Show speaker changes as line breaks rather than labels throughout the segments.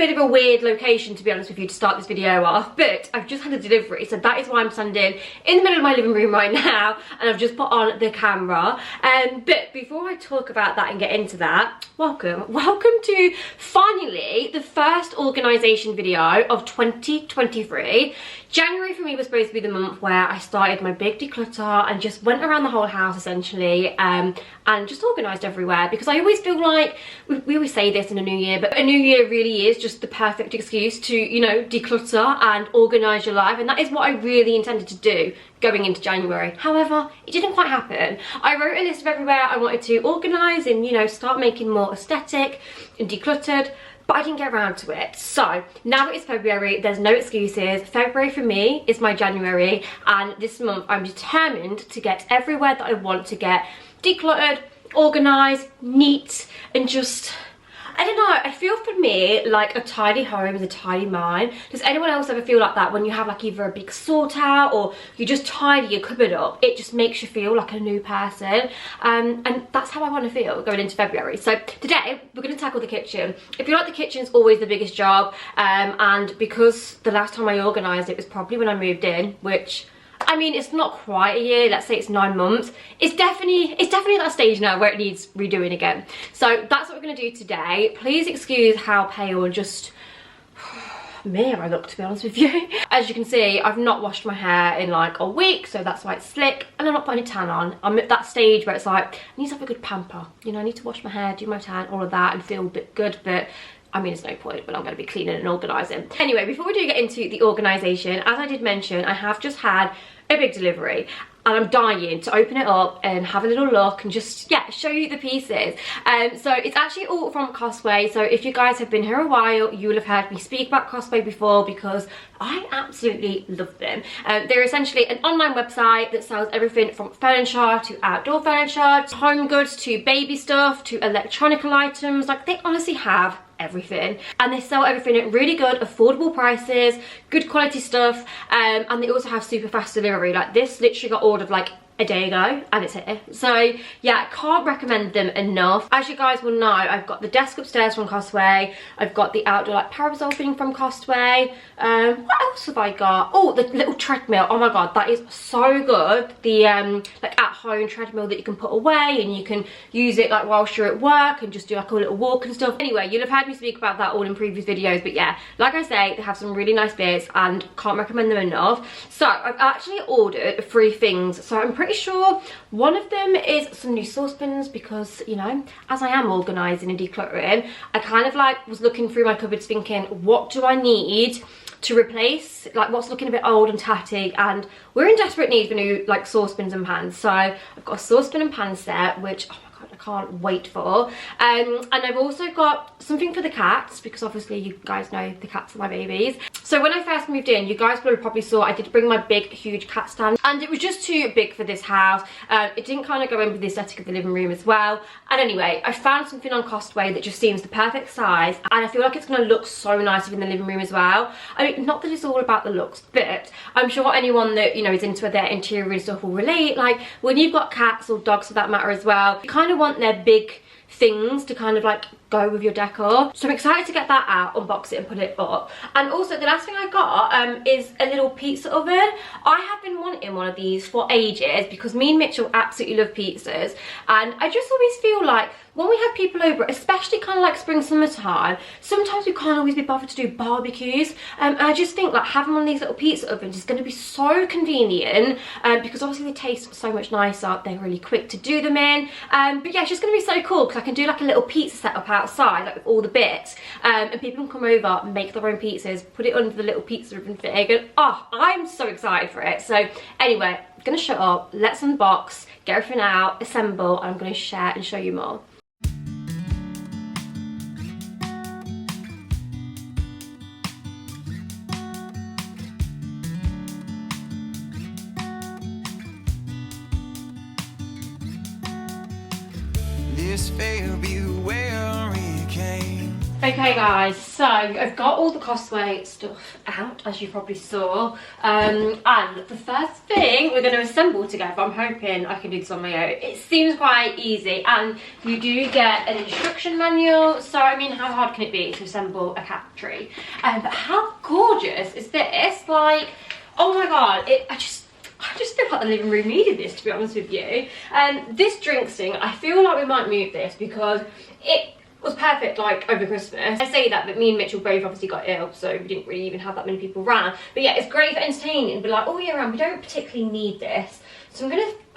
bit of a weird location, to be honest with you, to start this video off, but I've just had a delivery, so that is why I'm standing in the middle of my living room right now, and I've just put on the camera. But before I talk about that and get into that, welcome to finally the first organisation video of 2023. January for me was supposed to be the month where I started my big declutter and just went around the whole house essentially, and just organised everywhere, because I always feel like, we always say this in a new year, but a new year really is just the perfect excuse to, you know, declutter and organise your life, and that is what I really intended to do going into January. However, it didn't quite happen. I wrote a list of everywhere I wanted to organise and, you know, start making more aesthetic and decluttered, but I didn't get around to it. So now it is February, there's no excuses. February for me is my January, and this month I'm determined to get everywhere that I want to get decluttered, organised, neat, and just, I don't know, I feel for me like a tidy home is a tidy mind. Does anyone else ever feel like that when you have like either a big sort out or you just tidy your cupboard up? It just makes you feel like a new person, and that's how I want to feel going into February. So today we're going to tackle the kitchen. If you like, the kitchen's always the biggest job, and because the last time I organised it was probably when I moved in, which, I mean, it's not quite a year, let's say it's 9 months. It's definitely at that stage now where it needs redoing again. So that's what we're going to do today. Please excuse how pale and just mere I look, to be honest with you. As you can see, I've not washed my hair in like a week, so that's why it's slick, and I'm not putting a tan on. I'm at that stage where it's like, I need to have a good pamper. You know, I need to wash my hair, do my tan, all of that, and feel a bit good, but I mean, it's no point when I'm going to be cleaning and organising. Anyway, before we do get into the organisation, as I did mention, I have just had a big delivery, and I'm dying to open it up and have a little look and just, yeah, show you the pieces. So it's actually all from Costway. So if you guys have been here a while, you will have heard me speak about Costway before, because I absolutely love them. They're essentially an online website that sells everything from furniture to outdoor furniture, to home goods, to baby stuff, to electronical items. Like, they honestly have everything, and they sell everything at really good affordable prices, good quality stuff, and they also have super fast delivery. Like, this literally got ordered like a day ago and it's here. So yeah, can't recommend them enough. As you guys will know, I've got the desk upstairs from Costway, I've got the outdoor like parasol thing from Costway. What else have I got? Oh, the little treadmill. Oh my god, that is so good. The like at home treadmill that you can put away and you can use it like whilst you're at work and just do like a little walk and stuff. Anyway, you'll have heard me speak about that all in previous videos, but yeah, like I say, they have some really nice bits and can't recommend them enough. So I've actually ordered 3 things, so I'm pretty sure one of them is some new saucepans, because, you know, as I am organising and decluttering, I kind of like was looking through my cupboards thinking, what do I need to replace, like what's looking a bit old and tatty, and we're in desperate need for new like saucepans and pans. So I've got a saucepan and pan set, which, oh my god, I can't wait for. And I've also got something for the cats, because obviously you guys know the cats are my babies. So when I first moved in, you guys probably saw I did bring my big huge cat stand, and it was just too big for this house. It didn't kind of go in with the aesthetic of the living room as well. And anyway, I found something on Costway that just seems the perfect size, and I feel like it's going to look so nice in the living room as well. I mean, not that it's all about the looks, but I'm sure anyone that, you know, is into their interior and stuff will relate. Like, when you've got cats or dogs for that matter as well, you kind of want their big things to kind of like go with your decor. So I'm excited to get that out, unbox it and put it up. And also the last thing I got is a little pizza oven. I have been wanting one of these for ages, because me and Mitchell absolutely love pizzas, and I just always feel like when we have people over, especially kind of like spring, summertime, sometimes we can't always be bothered to do barbecues. And I just think like having one of these little pizza ovens is going to be so convenient, because obviously they taste so much nicer. They're really quick to do them in. But yeah, it's just going to be so cool, because I can do like a little pizza setup outside, like with all the bits, and people can come over, make their own pizzas, put it under the little pizza oven thing, and oh, I'm so excited for it. So anyway, I'm going to shut up, let's unbox, get everything out, assemble, and I'm going to share and show you more.
This February came
Okay guys, so I've got all the Costway stuff out, as you probably saw, and the first thing we're going to assemble together, I'm hoping I can do this on my own. It seems quite easy, and you do get an instruction manual, so I mean, how hard can it be to assemble a cat tree? But how gorgeous is this? Like, oh my god, I just feel like the living room needed this, to be honest with you. And this drinks thing, I feel like we might move this because it was perfect like over Christmas. I say that, but me and Mitchell both obviously got ill, so we didn't really even have that many people around. But yeah, it's great for entertaining, but like all year round we don't particularly need this. So I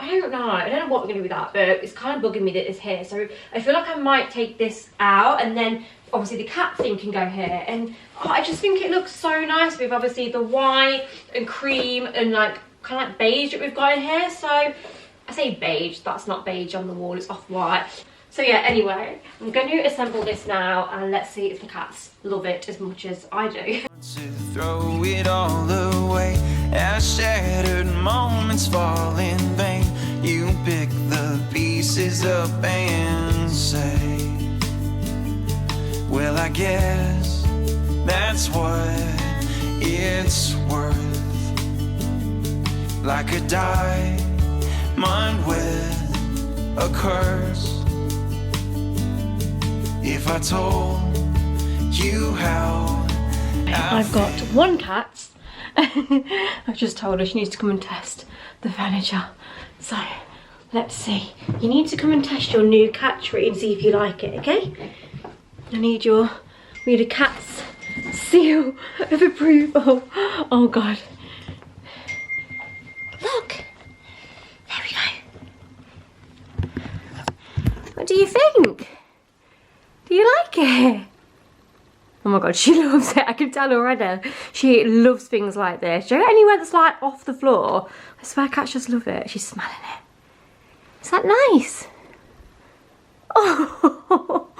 don't know what we're gonna do with that, but it's kind of bugging me that it's here. So I feel like I might take this out, and then obviously the cat thing can go here. And I just think it looks so nice with obviously the white and cream and like kind of like beige that we've got in here. So I say beige, that's not beige on the wall, it's off-white. So yeah, anyway, I'm going to assemble this now, and let's see if the cats love it as much as I do.
To throw it all away, as shattered moments fall in vain, you pick the pieces up and say, well, I guess that's what it's worth. Like a diamond with a curse. If I told you how
I've got one cat. I've just told her she needs to come and test the furniture. So let's see. You need to come and test your new cat tree and see if you like it, okay? I need a cat's seal of approval. Oh god. Look. There we go. What do you think? Do you like it? Oh my god, she loves it. I can tell already. She loves things like this. Do you know anywhere that's like off the floor? I swear cats just love it. She's smelling it. Is that nice? Oh,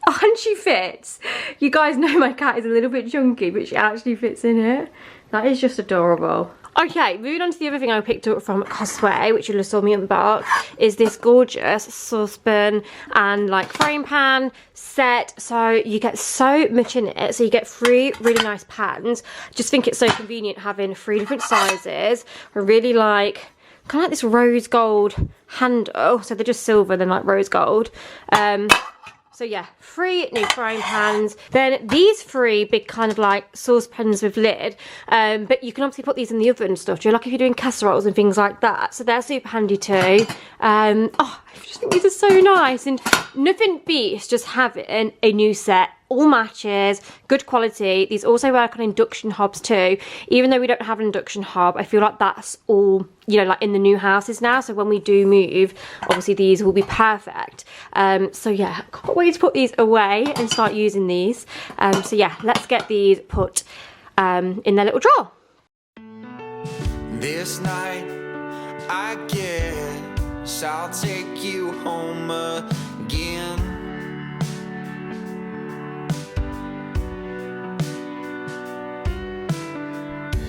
and she fits. You guys know my cat is a little bit chunky, but she actually fits in it. That is just adorable. Okay, moving on to the other thing I picked up from Costway, which you'll have saw me unbox, is this gorgeous saucepan and like frying pan set. So you get so much in it. So you get 3 really nice pans. I just think it's so convenient having 3 different sizes. I really like kind of like this rose gold handle. So they're just silver, then like rose gold. So yeah, 3 new frying pans. Then these 3 big kind of like saucepans with lid. But you can obviously put these in the oven and stuff. Do you like if you're doing casseroles and things like that? So they're super handy too. Oh, I just think these are so nice. And nothing beats just having a new set. All matches, good quality. These also work on induction hobs too. Even though we don't have an induction hob, I feel like that's all, you know, like in the new houses now. So when we do move, obviously these will be perfect. So yeah, can't wait to put these away and start using these. So yeah, let's get these put in their little drawer.
This night, I guess I'll take you home again.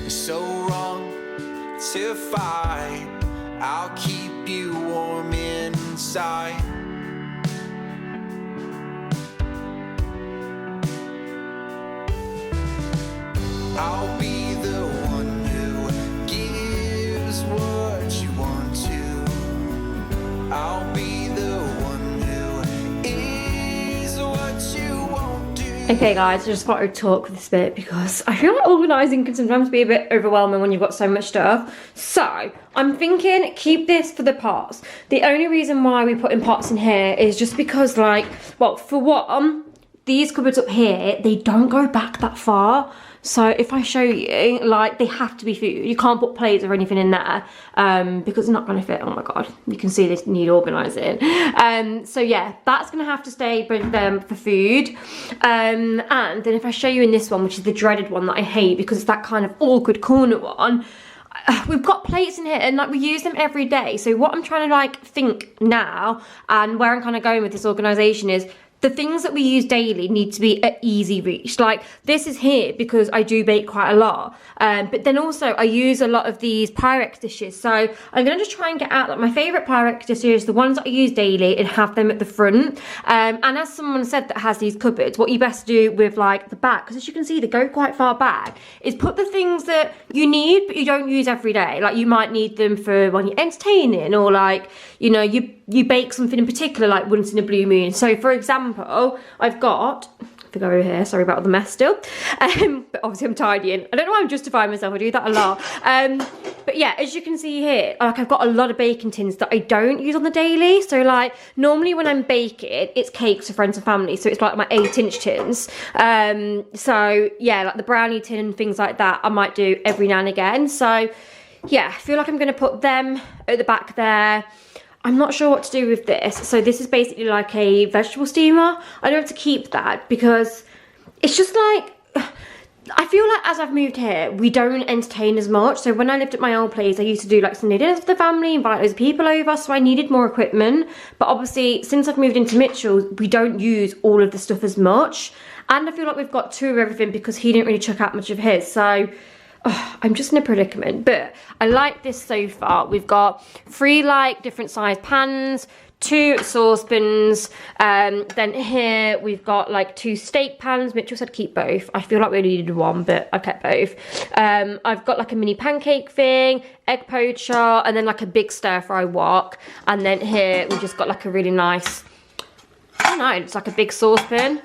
So wrong to fight, I'll keep you warm inside. I'll be the one who gives what you want to. I'll be the one who is what you won't do.
Okay guys, I just thought I'd talk this bit because I feel like organising can sometimes be a bit overwhelming when you've got so much stuff. So I'm thinking keep this for the pots. The only reason why we put in pots in here is just because, like, well, for one, these cupboards up here, they don't go back that far. So if I show you, like, they have to be food. You can't put plates or anything in there because it's not going to fit. Oh my god, you can see this need organising. So yeah, that's going to have to stay with them for food. And then if I show you in this one, which is the dreaded one that I hate because it's that kind of awkward corner one, we've got plates in here and like we use them every day. So what I'm trying to like think now and where I'm kind of going with this organisation is the things that we use daily need to be at easy reach. Like this is here because I do bake quite a lot, but then also I use a lot of these Pyrex dishes. So I'm gonna just try and get out like my favorite Pyrex dishes, the ones that I use daily, and have them at the front. And as someone said that has these cupboards, what you best do with like the back, because as you can see they go quite far back, is put the things that you need but you don't use every day. Like you might need them for when you're entertaining, or like, you know, you bake something in particular like once in a blue moon. So for example, I've got, if I go over here, sorry about all the mess still, but obviously I'm tidying. I don't know why I'm justifying myself, I do that a lot. But yeah, as you can see here, like I've got a lot of baking tins that I don't use on the daily. So like normally when I'm baking, it's cakes for friends and family, so it's like my 8-inch tins. So yeah, like the brownie tin and things like that I might do every now and again. So yeah, I feel like I'm going to put them at the back there. I'm not sure what to do with this. So this is basically like a vegetable steamer. I don't have to keep that because it's just like, I feel like as I've moved here, we don't entertain as much. So when I lived at my old place, I used to do like Sunday dinners for the family, invite loads of people over, so I needed more equipment. But obviously, since I've moved into Mitchell's, we don't use all of the stuff as much. And I feel like we've got 2 of everything because he didn't really chuck out much of his. So I'm just in a predicament, but I like this so far. We've got 3 like different size pans, 2 saucepans, then here we've got like 2 steak pans. Mitchell said keep both. I feel like we only needed 1, but I kept both. I've got like a mini pancake thing, egg poacher, and then like a big stir fry wok. And then here we've just got like a really nice, I don't know, it's like a big saucepan,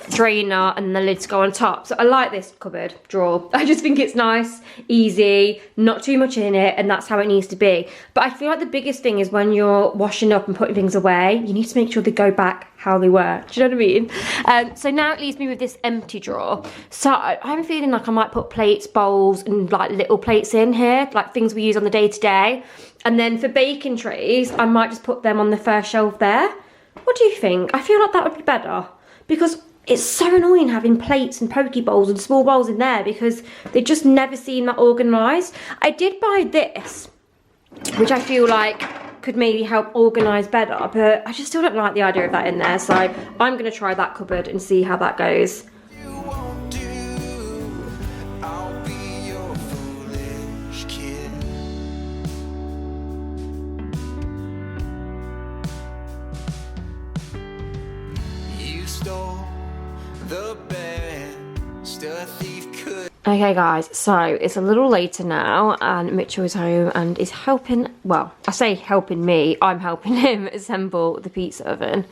drainer, and the lids go on top. So I like this cupboard drawer. I just think it's nice, easy, not too much in it, and that's how it needs to be. But I feel like the biggest thing is when you're washing up and putting things away, you need to make sure they go back how they were. Do you know what I mean? So now it leaves me with this empty drawer. So I'm feeling like I might put plates, bowls, and like little plates in here, like things we use on the day-to-day. And then for baking trays, I might just put them on the first shelf there. What do you think? I feel like that would be better, because it's so annoying having plates and poke bowls and small bowls in there because they just never seem that organised. I did buy this, which I feel like could maybe help organise better, but I just still don't like the idea of that in there. So I'm going to try that cupboard and see how that goes. Okay guys, so it's a little later now and Mitchell is home and is helping, well, I say helping me, I'm helping him assemble the pizza oven.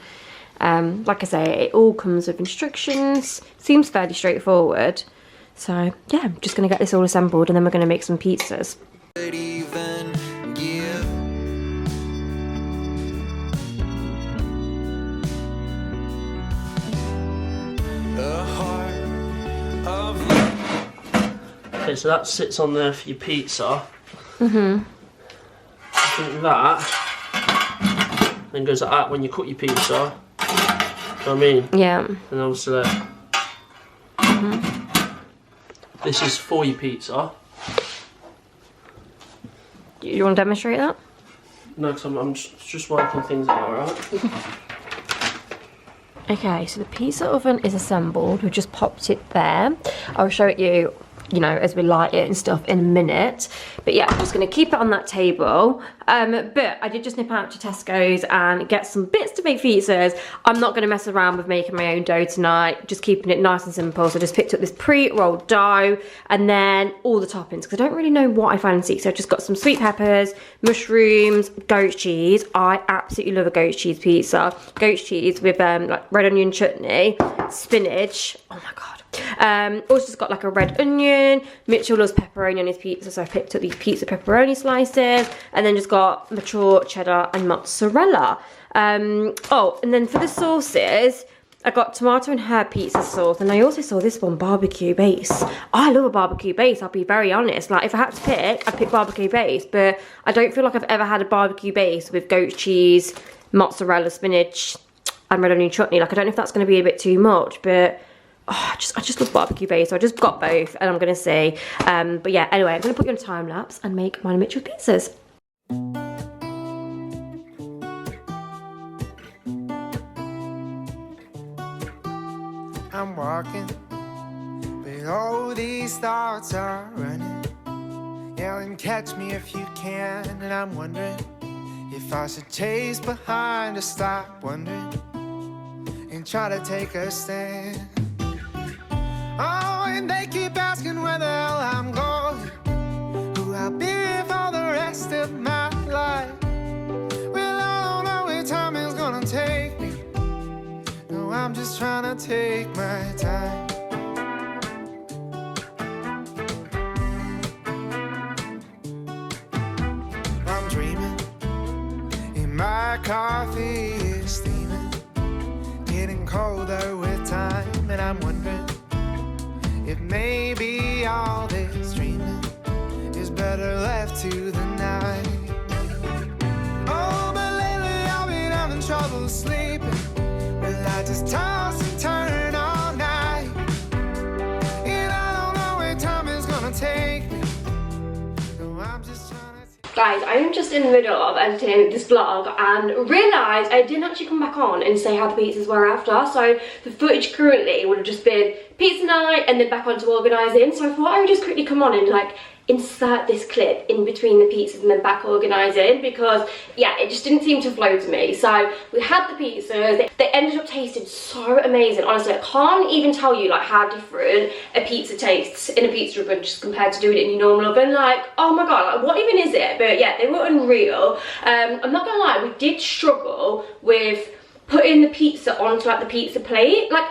Like I say, it all comes with instructions, seems fairly straightforward. So yeah, I'm just gonna get this all assembled and then we're gonna make some pizzas.
Okay, so that sits on there for your pizza. I think that then goes like that when you cook your pizza. You know what I mean?
Yeah.
And obviously this is for your pizza.
You want to demonstrate that?
No, because I'm just working things out, alright?
Okay, so the pizza oven is assembled. We've just popped it there. I'll show it you, you know, as we light it and stuff in a minute. But yeah, I'm just going to keep it on that table. But I did just nip out to Tesco's and get some bits to make pizzas. I'm not going to mess around with making my own dough tonight, just keeping it nice and simple. So I just picked up this pre-rolled dough and then all the toppings, because I don't really know what I fancy. So I've just got some sweet peppers, mushrooms, goat cheese. I absolutely love a goat cheese pizza. Goat cheese with like red onion chutney, spinach. Oh my God. Also just got like a red onion. Mitchell loves pepperoni on his pizza, so I picked up these pizza pepperoni slices, and then just got mature cheddar and mozzarella. Oh, and then for the sauces, I got tomato and herb pizza sauce, and I also saw this one, barbecue base. I love a barbecue base, I'll be very honest. Like if I had to pick, I'd pick barbecue base, but I don't feel like I've ever had a barbecue base with goat cheese, mozzarella, spinach, and red onion chutney. Like I don't know if that's going to be a bit too much, but oh, I just love barbecue base, so I just got both and I'm going to see. But yeah, anyway, I'm going to put you on a time lapse and make mine and Mitchell pizzas.
I'm walking, but all these thoughts are running. Yell and catch me if you can. And I'm wondering if I should chase behind or stop wondering and try to take a stand. Oh, and they keep asking where the hell I'm going, who I'll be for the rest of my life. Well, I don't know where time is gonna take me. No, I'm just trying to take my time. I'm dreaming, and my coffee is steaming, getting colder with time, and I'm wondering if maybe all this dreaming is better left to the night. Oh, but lately I've been having trouble sleeping. Well, I just toss and turn all night, and I don't know where time is gonna take me. No, I'm just trying to...
Guys, I am just in the middle of editing this vlog and realised I didn't actually come back on and say how the pizzas were after. So the footage currently would have just been pizza night and then back onto organising. So I thought I would just quickly come on and like insert this clip in between the pizzas and then back organising, because yeah, it just didn't seem to flow to me. So we had the pizzas, they ended up tasting so amazing. Honestly, I can't even tell you like how different a pizza tastes in a pizza oven just compared to doing it in your normal oven. Like, oh my god, like what even is it? But yeah, they were unreal. I'm not gonna lie, we did struggle with putting the pizza onto like the pizza plate. Like,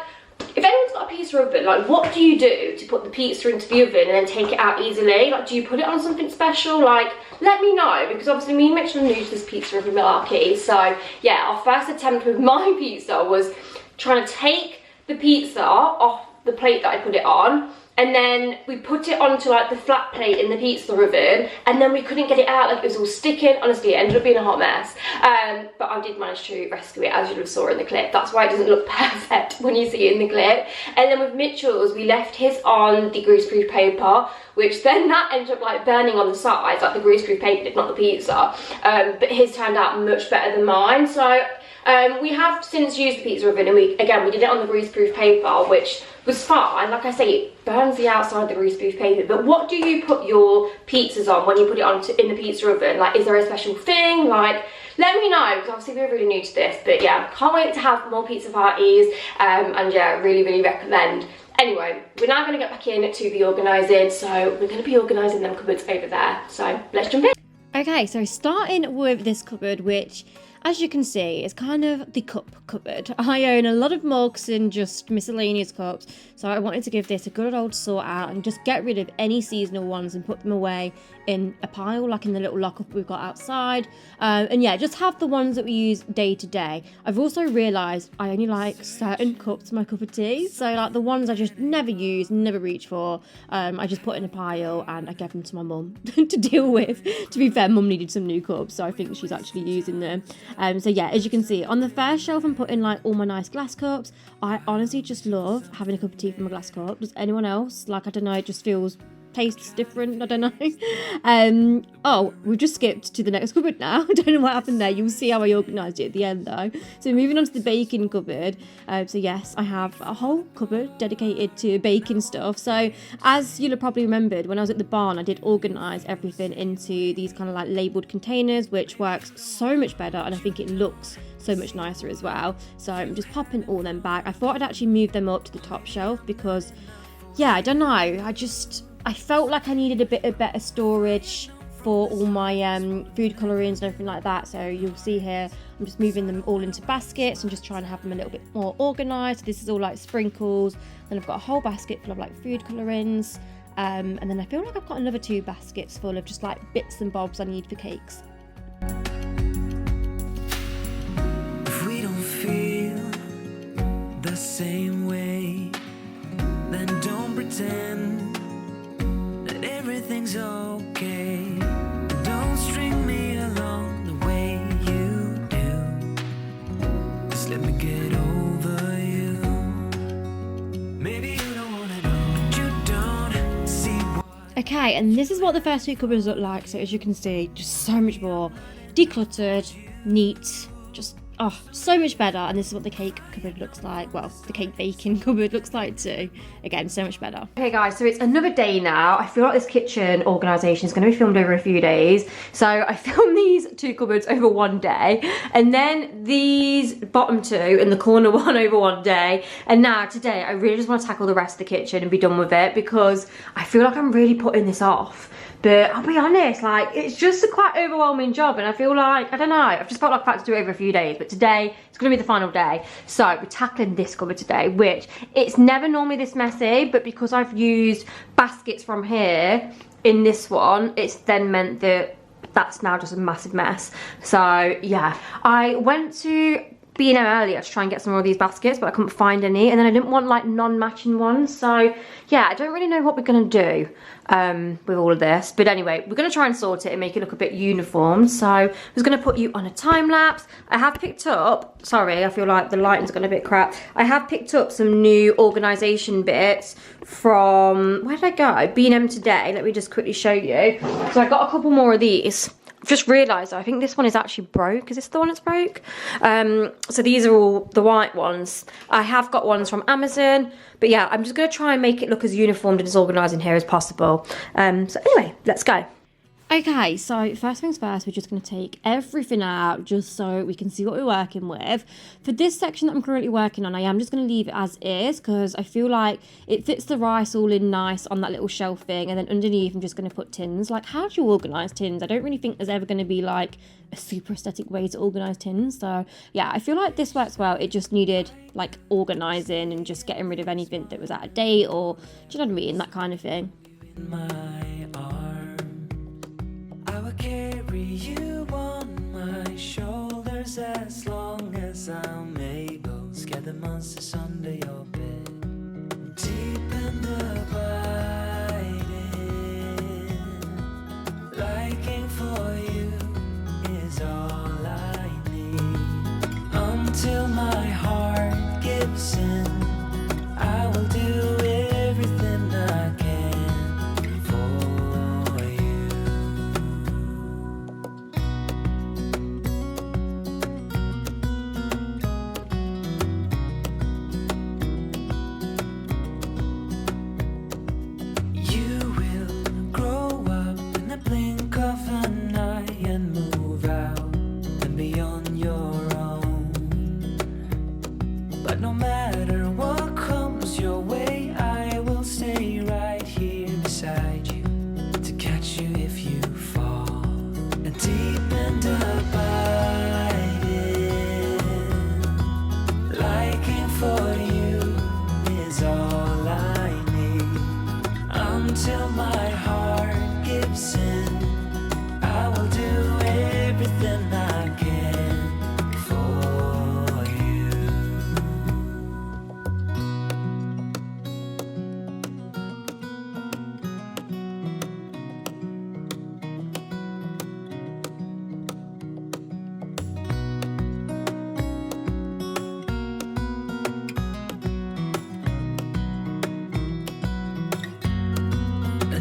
if anyone's got a pizza oven, like what do you do to put the pizza into the oven and then take it out easily? Like, do you put it on something special? Like, let me know, because obviously me and Mitchell are new to this pizza oven malarkey. So yeah, our first attempt with my pizza was trying to take the pizza off the plate that I put it on, and then we put it onto like the flat plate in the pizza oven, and then we couldn't get it out, like it was all sticking. Honestly, it ended up being a hot mess, but I did manage to rescue it, as you saw in the clip. That's why it doesn't look perfect when you see it in the clip. And then with Mitchell's, we left his on the greaseproof paper, which then that ended up like burning on the sides, like the greaseproof paper did, not the pizza. But his turned out much better than mine. So we have since used the pizza oven, and we did it on the greaseproof paper, which was fine. Like I say, it burns the outside of the greaseproof paper. But what do you put your pizzas on when you put it on in the pizza oven? Like, is there a special thing? Like, let me know, because obviously we're really new to this. But yeah, can't wait to have more pizza parties, and yeah, really recommend. Anyway, we're now going to get back in to the organising, so we're going to be organising them cupboards over there. So let's jump in.
Okay, so starting with this cupboard, which, as you can see, is kind of the cup cupboard. I own a lot of mugs and just miscellaneous cups, so I wanted to give this a good old sort out and just get rid of any seasonal ones and put them away in a pile, like in the little lockup we've got outside. And yeah, just have the ones that we use day to day. I've also realised I only like certain cups for my cup of tea, so like the ones I just never use, never reach for, I just put in a pile and I gave them to my mum to deal with. To be fair, mum needed some new cups, so I think she's actually using them. So yeah, as you can see, on the first shelf I'm putting like all my nice glass cups. I honestly just love having a cup of tea from a glass cup. Does anyone else? Like, I don't know, it just feels... tastes different, I don't know. Oh, we've just skipped to the next cupboard now. I don't know what happened there. You'll see how I organised it at the end though. So moving on to the baking cupboard. So yes, I have a whole cupboard dedicated to baking stuff. So as you'll have probably remembered, when I was at the barn, I did organise everything into these kind of like labelled containers, which works so much better, and I think it looks so much nicer as well. So I'm just popping all them back. I thought I'd actually move them up to the top shelf because, yeah, I don't know, I felt like I needed a bit of better storage for all my food colourings and everything like that. So you'll see here, I'm just moving them all into baskets and just trying to have them a little bit more organised. So this is all like sprinkles. Then I've got a whole basket full of like food colourings. And then I feel like I've got another 2 baskets full of just like bits and bobs I need for cakes.
If we don't feel the same way, then don't pretend everything's okay. Don't string me along the way you do. Just let me get over you. Maybe you don't wanna know, but you don't see what...
Okay, and this is what the first 2 cupboards look like. So as you can see, just so much more decluttered, neat, just Oh, so much better. And this is what the cake cupboard looks like. Well, the cake baking cupboard looks like too. Again, so much better.
Okay guys, so it's another day now. I feel like this kitchen organisation is going to be filmed over a few days. So I filmed these 2 cupboards over one day, and then these bottom 2 and the corner one over one day. And now today I really just want to tackle the rest of the kitchen and be done with it, because I feel like I'm really putting this off. But I'll be honest, like, it's just a quite overwhelming job, and I feel like, I don't know, I've just felt like I've had to do it over a few days, but today it's going to be the final day. So we're tackling this cupboard today, which it's never normally this messy, but because I've used baskets from here in this one, it's then meant that that's now just a massive mess. So yeah, I went to B&M earlier to try and get some more of these baskets, but I couldn't find any, and then I didn't want like non-matching ones. So yeah, I don't really know what we're gonna do with all of this, but anyway, we're gonna try and sort it and make it look a bit uniform. So I was gonna put you on a time lapse. I have picked up, sorry, I feel like the lighting's gone a bit crap. I have picked up some new organisation bits from, where did I go? B&M today. Let me just quickly show you. So I got a couple more of these. Just realised I think this one is actually broke. Is this the one that's broke? So these are all the white ones. I have got ones from Amazon, but yeah, I'm just going to try and make it look as uniformed and as organised in here as possible. So anyway, let's go.
Okay, so first things first, we're just going to take everything out just so we can see what we're working with. For this section that I'm currently working on, I am just going to leave it as is, because I feel like it fits the rice all in nice on that little shelf thing, and then underneath I'm just going to put tins. Like, how do you organise tins? I don't really think there's ever going to be like a super aesthetic way to organise tins. So yeah, I feel like this works well. It just needed like organising and just getting rid of anything that was out of date, or do you know what I mean, that kind of thing.
Carry you on my shoulders as long as I'm able. Scare the monsters under your bed. Deep and abiding, liking for you is all I need. Until my heart gives in, I will do everything I can for you. Until my heart gives in, I will do everything I can for you.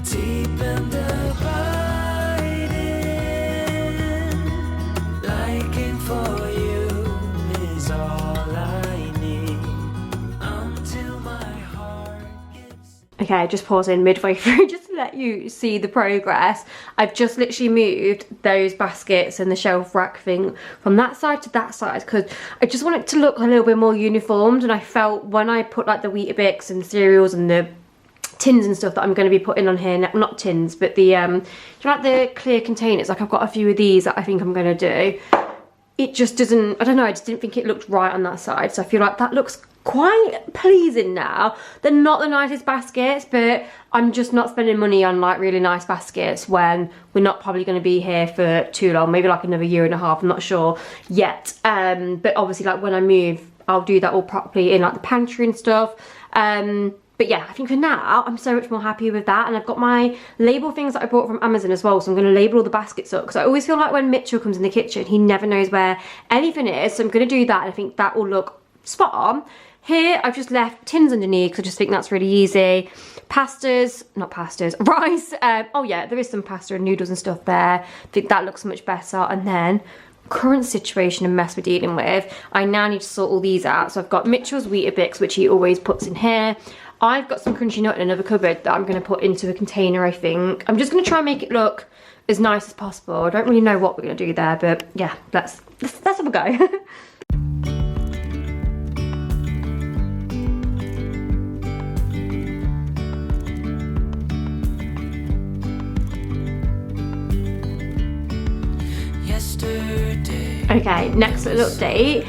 Deep and abiding, liking for you is all I need. Until my heart gives.
Okay, just pausing midway through just to let you see the progress. I've just literally moved those baskets and the shelf rack thing from that side to that side, because I just want it to look a little bit more uniformed, and I felt when I put like the Weetabix and cereals and the tins and stuff that I'm going to be putting on here, not tins, but the you know, like the clear containers, like I've got a few of these that I think I'm going to do. It just doesn't, I don't know, I just didn't think it looked right on that side, so I feel like that looks quite pleasing now. They're not the nicest baskets, but I'm just not spending money on like really nice baskets when we're not probably going to be here for too long, maybe like another year and a half, I'm not sure yet. But obviously like when I move, I'll do that all properly in like the pantry and stuff. But yeah, I think for now, I'm so much more happy with that. And I've got my label things that I bought from Amazon as well. So I'm going to label all the baskets up, because I always feel like when Mitchell comes in the kitchen, he never knows where anything is. So I'm going to do that, and I think that will look spot on. Here, I've just left tins underneath, because I just think that's really easy. Pastas, not pastas, rice. Oh yeah, there is some pasta and noodles and stuff there. I think that looks much better. And then current situation and mess we're dealing with, I now need to sort all these out. So I've got Mitchell's Weetabix, which he always puts in here. I've got some crunchy nut in another cupboard that I'm going to put into a container, I think. I'm just going to try and make it look as nice as possible. I don't really know what we're going to do there, but yeah, let's have a go. Okay, next little update.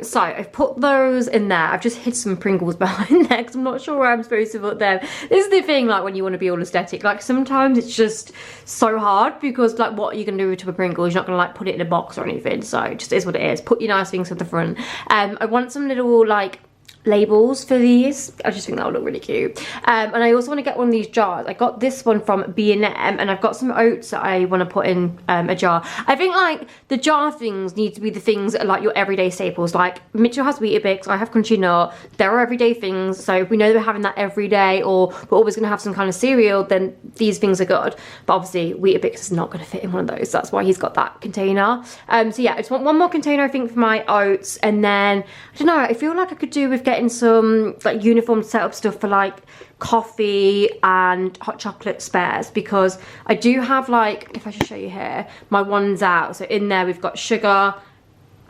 So I've put those in there. I've just hid some Pringles behind there because I'm not sure where I'm supposed to put them. This is the thing, like, when you want to be all aesthetic, like, sometimes it's just so hard because, like, what are you going to do to a Pringles? You're not going to, like, put it in a box or anything. So it just is what it is. Put your nice things at the front. I want some little, like, labels for these. I just think that would look really cute. And I also want to get one of these jars. I got this one from B&M, and I've got some oats that I want to put in a jar. I think, like, the jar things need to be the things that are, like, your everyday staples. Like, Mitchell has Weetabix, I have crunchy nut. There are everyday things, so if we know that we're having that every day, or we're always going to have some kind of cereal, then these things are good. But obviously Weetabix is not going to fit in one of those. That's why he's got that container. So yeah, I just want one more container, I think, for my oats. And then I don't know, I feel like I could do with getting some, like, uniform setup stuff for, like, coffee and hot chocolate spares, because I do have, like, if I should show you here, my ones out. So in there we've got sugar,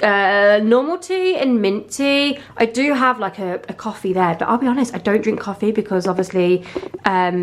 normal tea and mint tea. I do have, like, a coffee there, but I'll be honest, I don't drink coffee because obviously I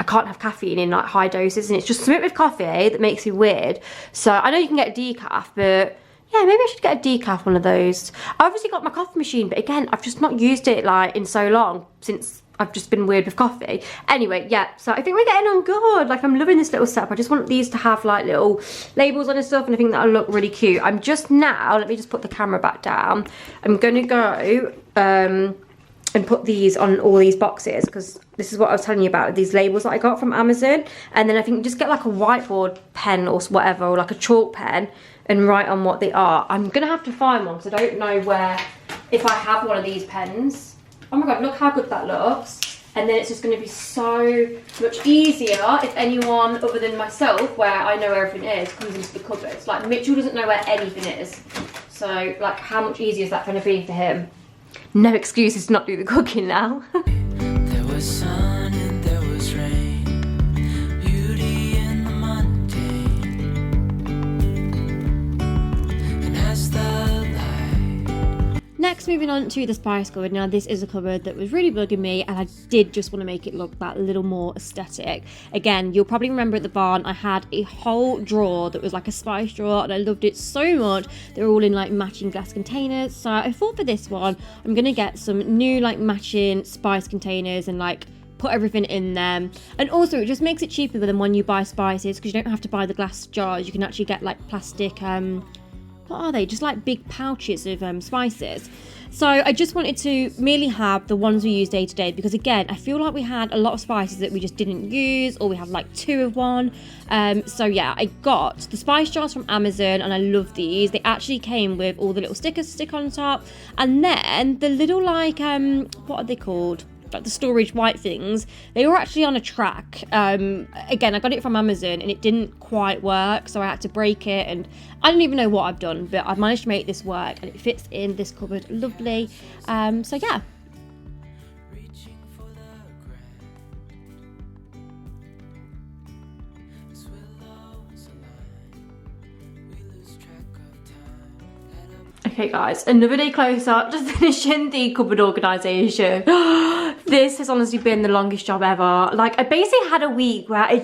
can't have caffeine in, like, high doses, and it's just something with coffee that makes me weird. So I know you can get a decaf, but yeah, maybe I should get a decaf one of those. I obviously got my coffee machine, but again, I've just not used it, like, in so long, since I've just been weird with coffee. Anyway, yeah, so I think we're getting on good. Like, I'm loving this little setup. I just want these to have, like, little labels on and stuff, and I think that'll look really cute. I'm just now, let me just put the camera back down. I'm gonna go and put these on all these boxes, because this is what I was telling you about, these labels that I got from Amazon. And then I think just get, like, a whiteboard pen or whatever, or like a chalk pen, and write on what they are. I'm gonna have to find one because I don't know where, if I have one of these pens. Oh my god, look how good that looks. And then it's just gonna be so much easier if anyone other than myself, where I know where everything is, comes into the cupboards. Like, Mitchell doesn't know where anything is. So, like, how much easier is that gonna be for him? No excuses to not do the cooking now.
There was sun and there was rain, beauty in the mundane, and as the light.
Next, moving on to the spice cupboard. Now, this is a cupboard that was really bugging me, and I did just want to make it look that little more aesthetic. Again, you'll probably remember at the barn, I had a whole drawer that was like a spice drawer, and I loved it so much. They were all in, like, matching glass containers. So I thought for this one, I'm going to get some new, like, matching spice containers and, like, put everything in them. And also, it just makes it cheaper than when you buy spices, because you don't have to buy the glass jars. You can actually get, like, plastic, what are they? Just, like, big pouches of spices. So I just wanted to merely have the ones we use day to day, because again, I feel like we had a lot of spices that we just didn't use, or we have, like, 2 of one. So yeah, I got the spice jars from Amazon, and I love these. They actually came with all the little stickers to stick on top, and then the little, like, what are they called? Like, the storage white things, they were actually on a track. Again, I got it from Amazon and it didn't quite work, so I had to break it, and I don't even know what I've done, but I've managed to make this work and it fits in this cupboard lovely. So yeah.
Reaching for the ground, as willows align, we lose track of time.
Okay guys, another day closer, just finishing the cupboard organisation. This has honestly been the longest job ever. Like, I basically had a week where I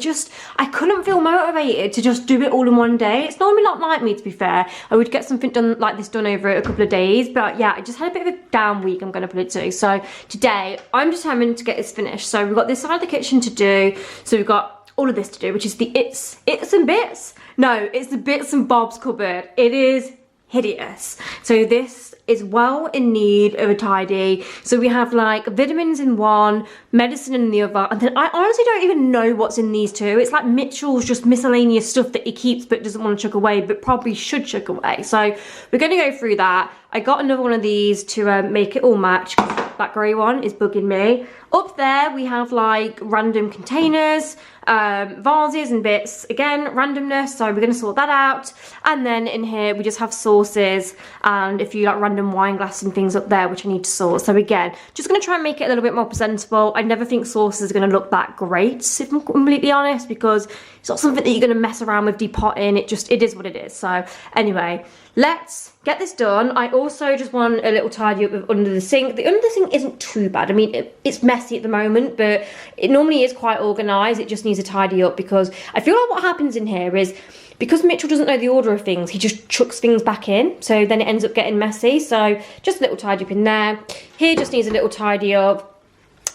couldn't feel motivated to just do it all in one day. It's normally not like me, to be fair. I would get something done like this done over a couple of days, but yeah, I just had a bit of a down week, I'm gonna put it to. So today, I'm determined to get this finished. So we've got this side of the kitchen to do. So we've got all of this to do, which is the It's and Bits. No, it's the Bits and Bobs cupboard. It is hideous. So this is well in need of a tidy. So we have, like, vitamins in one, medicine in the other, and then I honestly don't even know what's in these two. It's like Mitchell's just miscellaneous stuff that he keeps but doesn't want to chuck away, but probably should chuck away. So we're going to go through that. I got another one of these to make it all match, 'cause that grey one is bugging me. Up there we have, like, random containers. vases and bits, again randomness, so we're going to sort that out. And then in here we just have sauces and a few like random wine glasses and things up there which I need to sort. So again, just going to try and make it a little bit more presentable. I never think sauces are going to look that great, if I'm completely honest, because it's not something that you're going to mess around with depotting. It is what it is. So anyway, let's get this done. I also just want a little tidy up of under the sink. The under the sink isn't too bad. I mean, it's messy at the moment, but it normally is quite organised. It just needs a tidy up because I feel like what happens in here is, because Mitchell doesn't know the order of things, he just chucks things back in, so then it ends up getting messy. So just a little tidy up in there. Here just needs a little tidy up.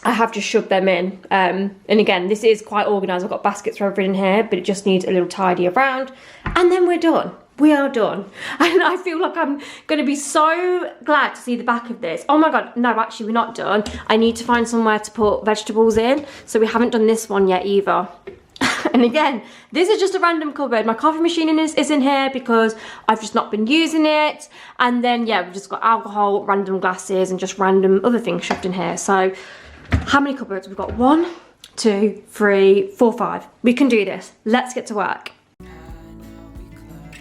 I have just shoved them in, and again, this is quite organised. I've got baskets for everything in here, but it just needs a little tidy around, and then we're done. We are done. And I feel like I'm going to be so glad to see the back of this. Oh my god, no, actually we're not done. I need to find somewhere to put vegetables in, so we haven't done this one yet either. And again, this is just a random cupboard. My coffee machine is in here because I've just not been using it. And then, yeah, we've just got alcohol, random glasses, and just random other things shoved in here. So, how many cupboards? We've got 1, 2, 3, 4, 5. We can do this. Let's get to work.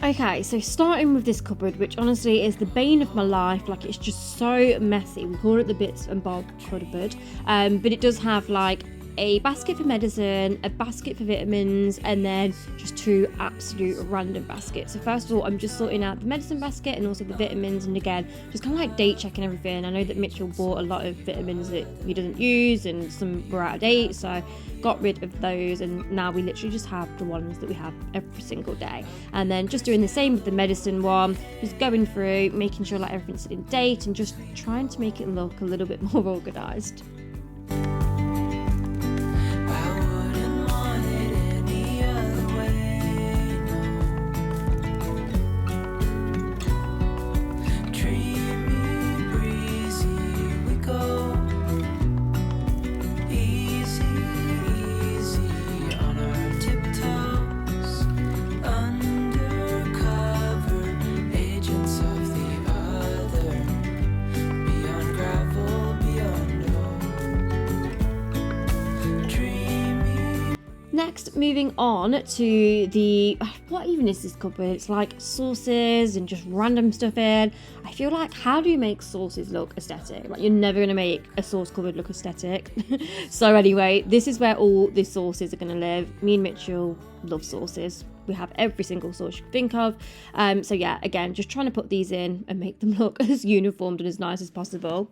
Okay, so starting with this cupboard, which honestly is the bane of my life. Like, it's just so messy. We call it the bits and bobs cupboard, but it does have like a basket for medicine, a basket for vitamins, and then just 2 absolute random baskets. So first of all, I'm just sorting out the medicine basket and also the vitamins, and again, just kind of like date checking everything. I know that Mitchell bought a lot of vitamins that he doesn't use and some were out of date, so I got rid of those, and now we literally just have the ones that we have every single day. And then just doing the same with the medicine one, just going through, making sure like everything's in date and just trying to make it look a little bit more organised. Next, moving on to the, what even is this cupboard? It's like sauces and just random stuff in. I feel like, how do you make sauces look aesthetic? Like, you're never going to make a sauce cupboard look aesthetic. So anyway, this is where all the sauces are going to live. Me and Mitchell love sauces. We have every single sauce you can think of. So yeah, again, just trying to put these in and make them look as uniformed and as nice as possible.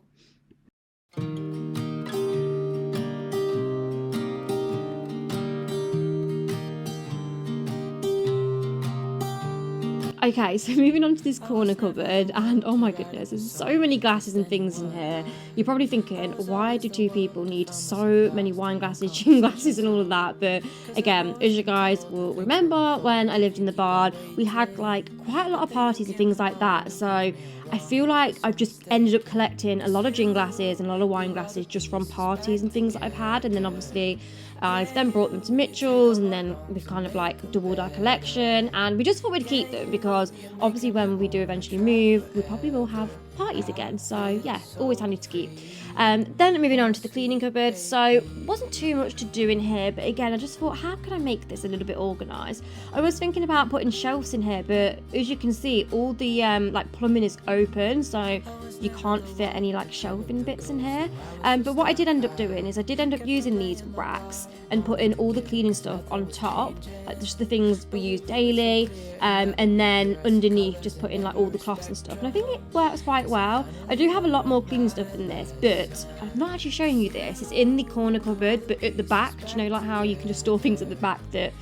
Okay, so moving on to this corner cupboard, and oh my goodness, there's so many glasses and things in here. You're probably thinking, why do 2 people need so many wine glasses, gin glasses and all of that? But again, as you guys will remember, when I lived in the barn, we had like quite a lot of parties and things like that. So I feel like I've just ended up collecting a lot of gin glasses and a lot of wine glasses just from parties and things that I've had. And then obviously I've then brought them to Mitchell's, and then we've kind of like doubled our collection, and we just thought we'd keep them because obviously when we do eventually move, we probably will have parties again. So yeah, always handy to keep. Then moving on to the cleaning cupboard. So wasn't too much to do in here, but again, I just thought, how could I make this a little bit organised? I was thinking about putting shelves in here, but as you can see, all the like plumbing is open, so you can't fit any like shelving bits in here. But what I did end up doing is I did end up using these racks and putting all the cleaning stuff on top, like just the things we use daily, and then underneath just putting like all the cloths and stuff, and I think it works quite well. I do have a lot more cleaning stuff than this, but I'm not actually showing you this. It's in the corner cupboard, but at the back, do you know like how you can just store things at the back that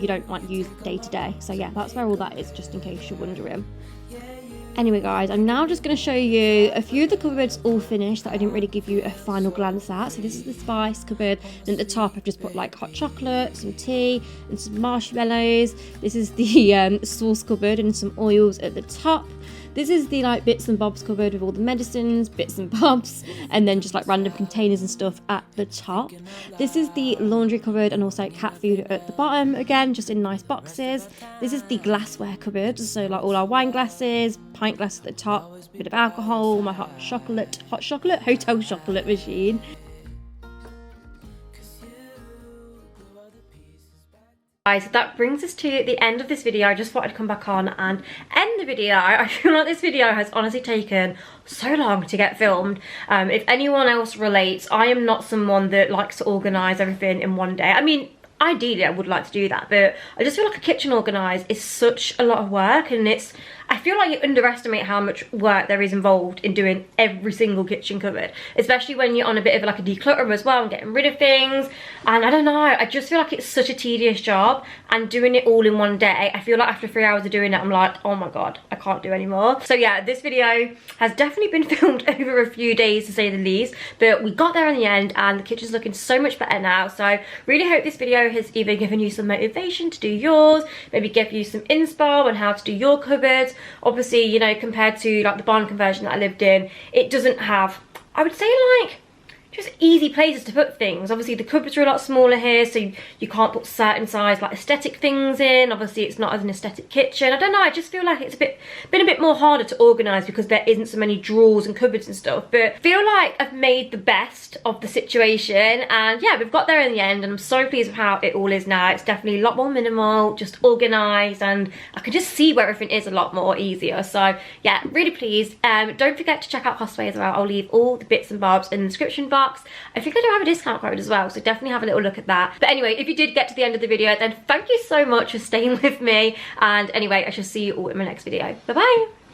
you don't like use day to day? So yeah, that's where all that is, just in case you're wondering. Anyway guys, I'm now just going to show you a few of the cupboards all finished that I didn't really give you a final glance at. So this is the spice cupboard, and at the top I've just put like hot chocolate, some tea and some marshmallows. This is the sauce cupboard and some oils at the top. This is the like bits and bobs cupboard with all the medicines, bits and bobs, and then just like random containers and stuff at the top. This is the laundry cupboard and also cat food at the bottom, again just in nice boxes. This is the glassware cupboard, so like all our wine glasses, pint glass at the top, a bit of alcohol, my hot chocolate, hotel chocolate machine.
Guys, that brings us to the end of this video. I just thought I'd come back on and end the video. I feel like this video has honestly taken so long to get filmed. If anyone else relates, I am not someone that likes to organise everything in one day. I mean, ideally I would like to do that, but I just feel like a kitchen organised is such a lot of work, and I feel like you underestimate how much work there is involved in doing every single kitchen cupboard, especially when you're on a bit of like a declutter as well and getting rid of things. And I don't know, I just feel like it's such a tedious job, and doing it all in one day, I feel like after 3 hours of doing it, I'm like, oh my god, I can't do anymore. So yeah, this video has definitely been filmed over a few days to say the least, but we got there in the end and the kitchen's looking so much better now. So I really hope this video has either given you some motivation to do yours, maybe give you some inspo on how to do your cupboards. Obviously, you know, compared to like the barn conversion that I lived in, it doesn't have, I would say, like just easy places to put things. Obviously the cupboards are a lot smaller here, so you can't put certain size like aesthetic things in. Obviously it's not as an aesthetic kitchen. I don't know, I just feel like it's been a bit more harder to organise because there isn't so many drawers and cupboards and stuff. But I feel like I've made the best of the situation, and yeah, we've got there in the end, and I'm so pleased with how it all is now. It's definitely a lot more minimal, just organised, and I can just see where everything is a lot more easier. So yeah, really pleased. Don't forget to check out Costway as well. I'll leave all the bits and bobs in the description box. I think I do have a discount code as well, so definitely have a little look at that. But anyway, if you did get to the end of the video, then thank you so much for staying with me, and anyway, I shall see you all in my next video. Bye bye.